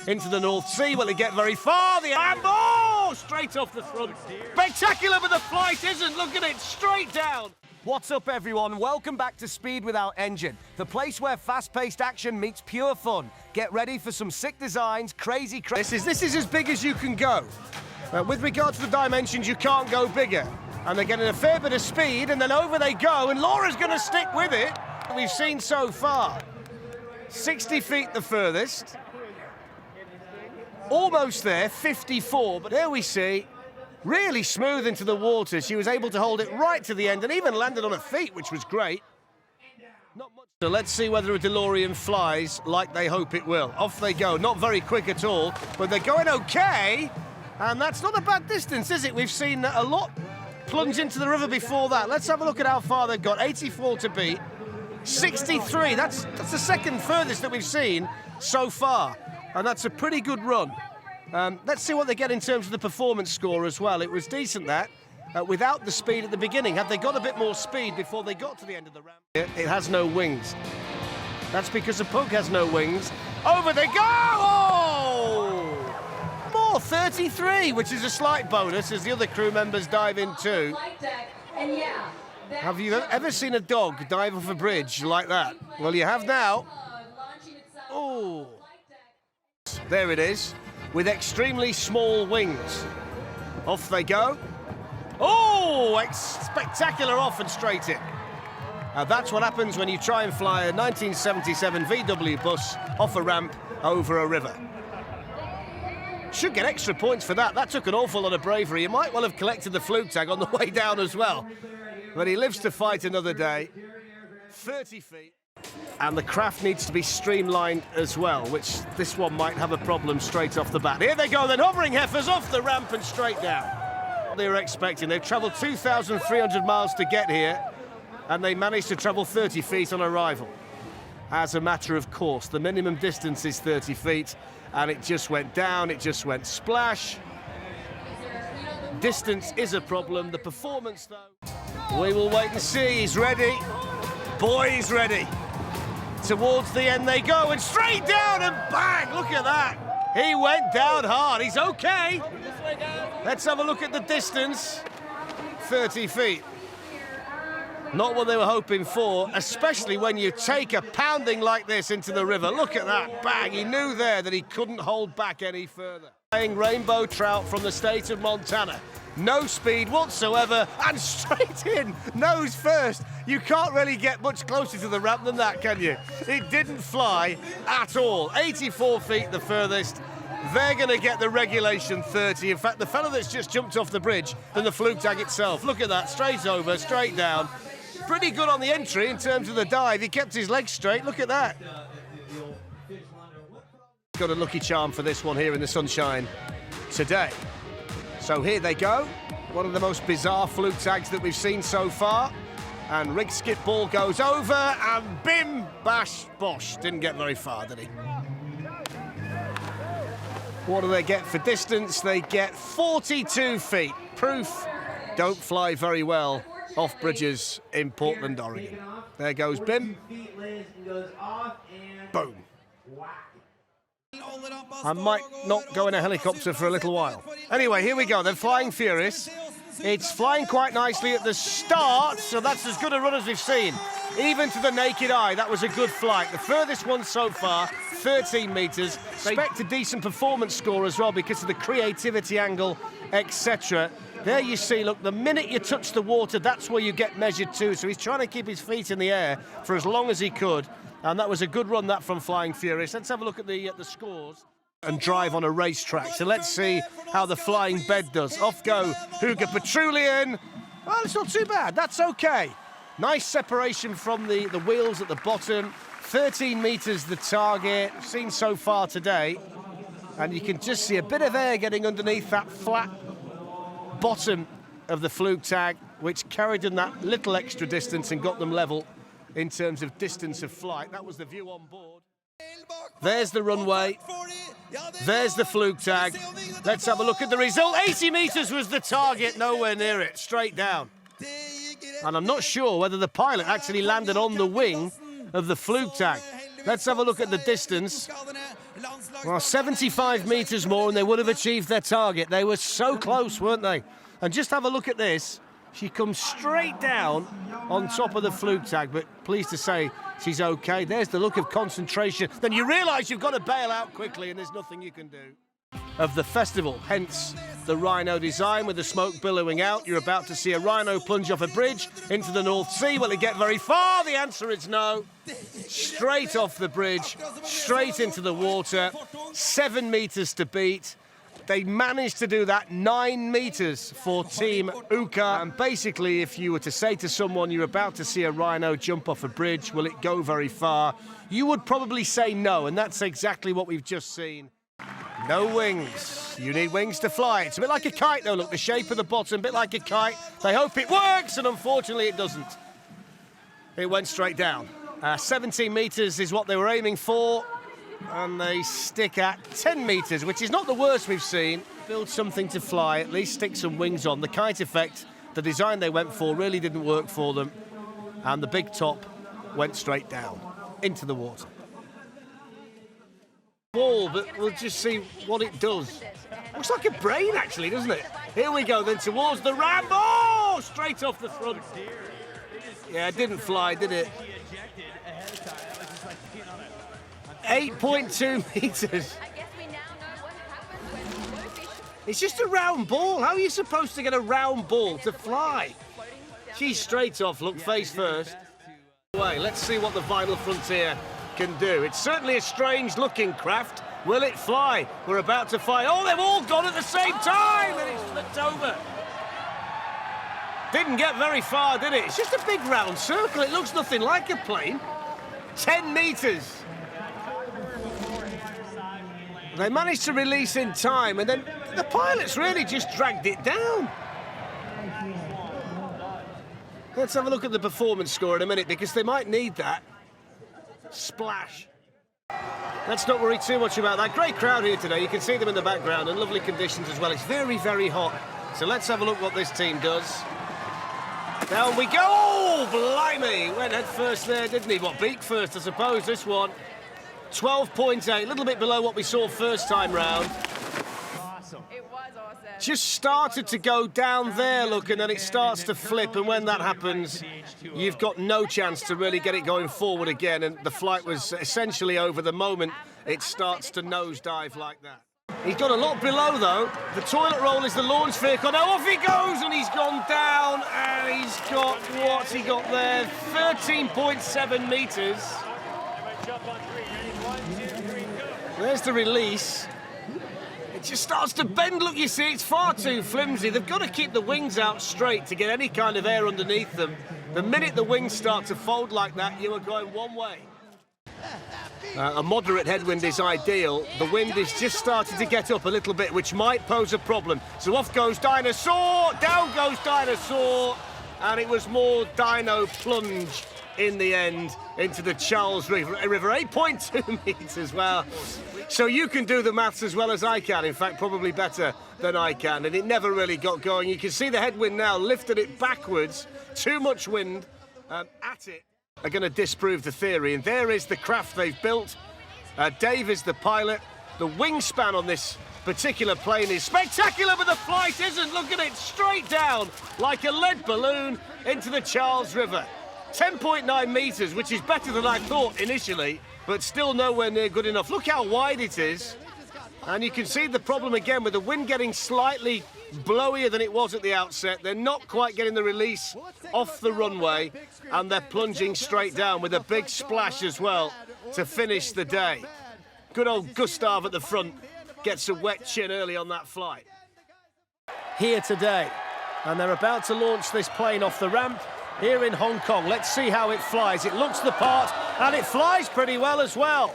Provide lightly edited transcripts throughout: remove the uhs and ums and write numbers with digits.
into the North Sea. Will it get very far? The oh, straight off the front. Spectacular, but the flight isn't. Look at it, straight down. What's up, everyone? Welcome back to Speed Without Engine, the place where fast-paced action meets pure fun. Get ready for some sick designs, crazy. This is as big as you can go. With regard to the dimensions, you can't go bigger. And they're getting a fair bit of speed, and then over they go, and Laura's going to stick with it. We've seen so far 60 feet the furthest. Almost there, 54, but there we see, really smooth into the water. She was able to hold it right to the end and even landed on her feet, which was great. Not much. So let's see whether a DeLorean flies like they hope it will. Off they go, not very quick at all, but they're going okay. And that's not a bad distance, is it? We've seen a lot plunge into the river before that. Let's have a look at how far they've got. 84 to beat. 63, that's the second furthest that we've seen so far. And that's a pretty good run. Let's see what they get in terms of the performance score as well. It was decent, that, without the speed at the beginning. Had they got a bit more speed before they got to the end of the ramp? It has no wings. That's because the Pug has no wings. Over they go! Oh! More, 33, which is a slight bonus as the other crew members dive in too. Have you ever seen a dog dive off a bridge like that? Well, you have now. Oh! There it is, with extremely small wings. Off they go. Oh, spectacular off and straight in. That's what happens when you try and fly a 1977 VW bus off a ramp over a river. Should get extra points for that. That took an awful lot of bravery. He might well have collected the Flugtag on the way down as well. But he lives to fight another day. 30 feet. And the craft needs to be streamlined as well, which this one might have a problem straight off the bat. Here they go, then hovering heifers off the ramp and straight down. They were expecting. They've travelled 2,300 miles to get here, and they managed to travel 30 feet on arrival. As a matter of course, the minimum distance is 30 feet, and it just went down, it just went splash. Distance is a problem. The performance, though, we will wait and see. He's ready. Boy, he's ready. Towards the end they go, and straight down and bang! Look at that. He went down hard. He's okay. Let's have a look at the distance. 30 feet. Not what they were hoping for, especially when you take a pounding like this into the river. Look at that, bang. He knew there that he couldn't hold back any further. Playing rainbow trout from the state of Montana. No speed whatsoever, and straight in, nose first. You can't really get much closer to the ramp than that, can you? It didn't fly at all. 84 feet the furthest. They're going to get the regulation 30. In fact, the fellow that's just jumped off the bridge than the Flugtag itself. Look at that, straight over, straight down. Pretty good on the entry in terms of the dive. He kept his legs straight. Look at that. Got a lucky charm for this one here in the sunshine today. So here they go. One of the most bizarre Flugtags that we've seen so far. And RIGSKETGBALL goes over and bim, bash, bosh. Didn't get very far, did he? What do they get for distance? They get 42 feet. Proof don't fly very well off bridges in Portland, Oregon. There goes Bim. Boom. I might not go in a helicopter for a little while. Anyway, here we go. They're flying furious. It's flying quite nicely at the start, so that's as good a run as we've seen. Even to the naked eye, that was a good flight. The furthest one so far, 13 metres. Expect a decent performance score as well because of the creativity angle, etc. There you see, look, the minute you touch the water, that's where you get measured to. So he's trying to keep his feet in the air for as long as he could. And that was a good run, that, from Flying Furious. Let's have a look at the scores. And drive on a racetrack. So let's see how the flying bed does. Off go HYGGEPATRULJEN. Well, it's not too bad. That's okay. Nice separation from the wheels at the bottom. 13 metres the target. Seen so far today. And you can just see a bit of air getting underneath that flat bottom of the Flugtag, which carried in that little extra distance and got them level in terms of distance of flight. That was the view on board. There's the runway. There's the Flugtag. Let's have a look at the result. 80 metres was the target, nowhere near it, straight down. And I'm not sure whether the pilot actually landed on the wing of the Flugtag. Let's have a look at the distance. Well, 75 metres more and they would have achieved their target. They were so close, weren't they? And just have a look at this. She comes straight down on top of the Flugtag, but pleased to say she's okay. There's the look of concentration. Then you realise you've got to bail out quickly and there's nothing you can do. Of the festival, hence the rhino design with the smoke billowing out. You're about to see a rhino plunge off a bridge into the North Sea. Will it get very far? The answer is no. Straight off the bridge, straight into the water, 7 metres to beat. They managed to do that, 9 metres for Team UKA. And basically, if you were to say to someone you're about to see a rhino jump off a bridge, will it go very far? You would probably say no, and that's exactly what we've just seen. No wings. You need wings to fly. It's a bit like a kite, though. Look, the shape of the bottom, a bit like a kite. They hope it works, and unfortunately it doesn't. It went straight down. 17 metres is what they were aiming for, and they stick at 10 metres, which is not the worst we've seen. Build something to fly, at least stick some wings on. The kite effect, the design they went for, really didn't work for them, and the big top went straight down into the water. Ball, but we'll just see what it does. Looks like a brain, actually, doesn't it? Here we go, then, towards the ram. Oh, straight off the front. Yeah, it didn't fly, did it? 8.2 metres. It's just a round ball. How are you supposed to get a round ball to fly? She's straight off, look, face first. Let's see what the VINUL Frontier can do. It's certainly a strange-looking craft. Will it fly? We're about to fly. Oh, they've all gone at the same time, and it's flipped over. Didn't get very far, did it? It's just a big round circle. It looks nothing like a plane. 10 metres. They managed to release in time, and then the pilots really just dragged it down. Let's have a look at the performance score in a minute, because they might need that. Splash. Let's not worry too much about that. Great crowd here today. You can see them in the background, and lovely conditions as well. It's very, very hot. So let's have a look what this team does. Down we go. Oh, blimey. Went head first there, didn't he? What, beak first, I suppose, this one. 12.8, a little bit below what we saw first time round. Awesome. It was awesome. Just started to go down there, look, and then it starts to flip, and when that happens, you've got no chance to really get it going forward again, and the flight was essentially over the moment it starts to nosedive like that. He's got a lot below, though. The toilet roll is the launch vehicle. Now off he goes, and he's gone down, and he's got, what's he got there? 13.7 metres. There's the release. It just starts to bend. Look, you see, it's far too flimsy. They've got to keep the wings out straight to get any kind of air underneath them. The minute the wings start to fold like that, you are going one way. A moderate headwind is ideal. The wind is just starting to get up a little bit, which might pose a problem. So off goes Dinosaur, down goes Dinosaur, and it was more Dino plunge in the end into the Charles River. 8.2 metres, well. So you can do the maths as well as I can, in fact, probably better than I can, and it never really got going. You can see the headwind now lifted it backwards. Too much wind at it are going to disprove the theory, and there is the craft they've built. Dave is the pilot. The wingspan on this particular plane is spectacular, but the flight isn't. Look at it, straight down like a lead balloon into the Charles River. 10.9 metres, which is better than I thought initially, but still nowhere near good enough. Look how wide it is. And you can see the problem again with the wind getting slightly blowier than it was at the outset. They're not quite getting the release off the runway, and they're plunging straight down with a big splash as well to finish the day. Good old Gustave at the front gets a wet chin early on that flight. Here today, and they're about to launch this plane off the ramp here in Hong Kong. Let's see how it flies. It looks the part, and it flies pretty well as well.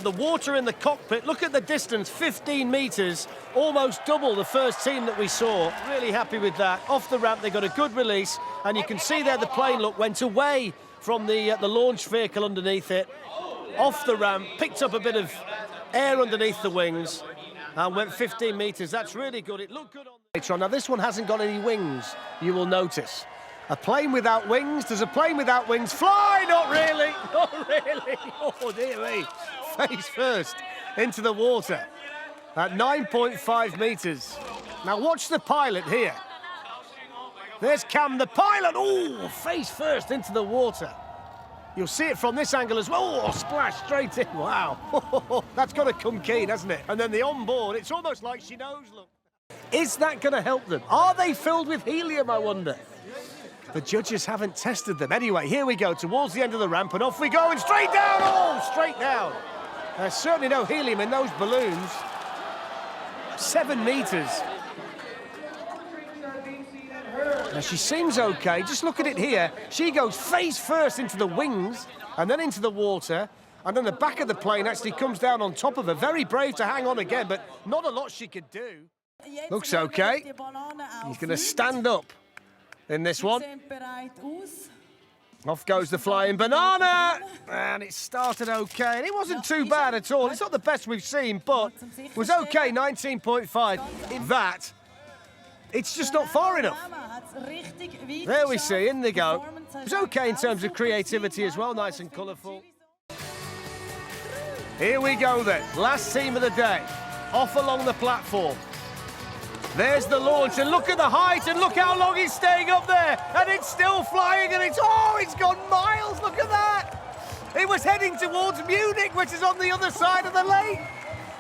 The water in the cockpit, look at the distance, 15 metres, almost double the first team that we saw. Really happy with that. Off the ramp, they got a good release, and you can see there the plane, look, went away from the launch vehicle underneath it. Off the ramp, picked up a bit of air underneath the wings, and went 15 metres. That's really good. It looked good on later on. Now, this one hasn't got any wings, you will notice. A plane without wings. Does a plane without wings fly? Not really. Not really. Oh, dear me. Face first into the water at 9.5 metres. Now watch the pilot here. There's Cam, the pilot. Oh, face first into the water. You'll see it from this angle as well. Oh, splash straight in. Wow. That's got to come keen, hasn't it? And then the onboard, it's almost like she knows, look. Is that going to help them? Are they filled with helium, I wonder? The judges haven't tested them. Anyway, here we go, towards the end of the ramp, and off we go, and straight down. Oh, straight down. There's certainly no helium in those balloons. 7 metres. Now, she seems okay. Just look at it here. She goes face first into the wings and then into the water, and then the back of the plane actually comes down on top of her. Very brave to hang on again, but not a lot she could do. Looks okay. He's going to stand up in this one. Off goes the flying banana, and it started okay, and it wasn't too bad at all. It's not the best we've seen, but it was okay, 19.5. In that, it's just not far enough. There we see, in they go. It was okay in terms of creativity as well, nice and colourful. Here we go then, last team of the day, off along the platform. There's the launch, and look at the height, and look how long it's staying up there, and it's still flying, and it's gone miles, look at that! It was heading towards Munich, which is on the other side of the lake.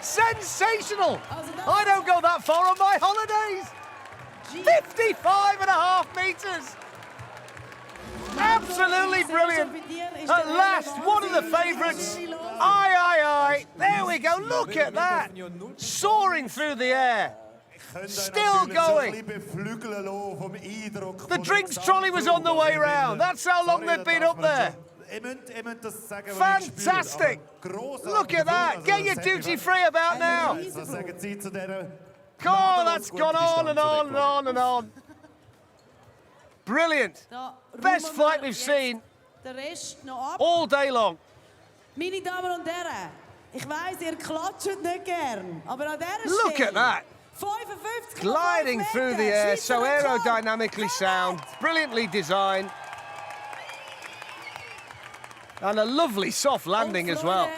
Sensational! I don't go that far on my holidays. 55.5 metres. Absolutely brilliant. At last, one of the favourites. Aye. There we go, look at that. Soaring through the air. Still going. The drinks trolley was on the way round. That's how long they've been up there. Fantastic. Look at that. Get your duty free about now. Oh, that's gone on and on and on and on. Brilliant. Best flight we've seen all day long. Meine Damen und Herren, ich weiss, ihr klatscht nicht gern, aber an dieser Look at that. Gliding through the air, so aerodynamically sound, brilliantly designed. And a lovely soft landing as well.